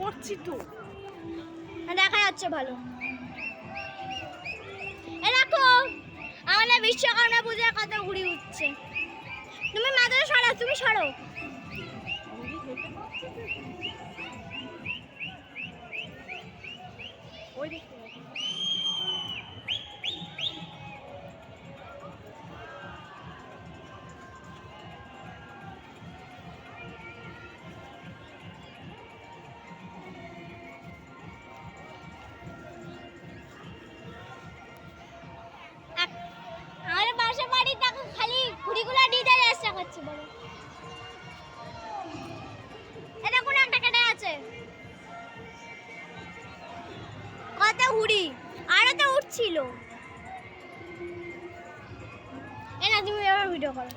করছি তো, দেখা যাচ্ছে ভালো। এ দেখো আমাদের বিশ্বকর্মা পূজার কত ঘুড়ি উঠছে। তুমি মাথাটা সরাও, তুমি সরো। ওই দেখতে আমাদের পাশে বাড়ি দেখো খালি ঘুড়িগুলো দিতে চেষ্টা করছে বলো। এটা কোন একটা কেটে আছে, কত ঘুড়ি আরো তো উঠছিল। এ না তুমি এবার ভিডিও করো।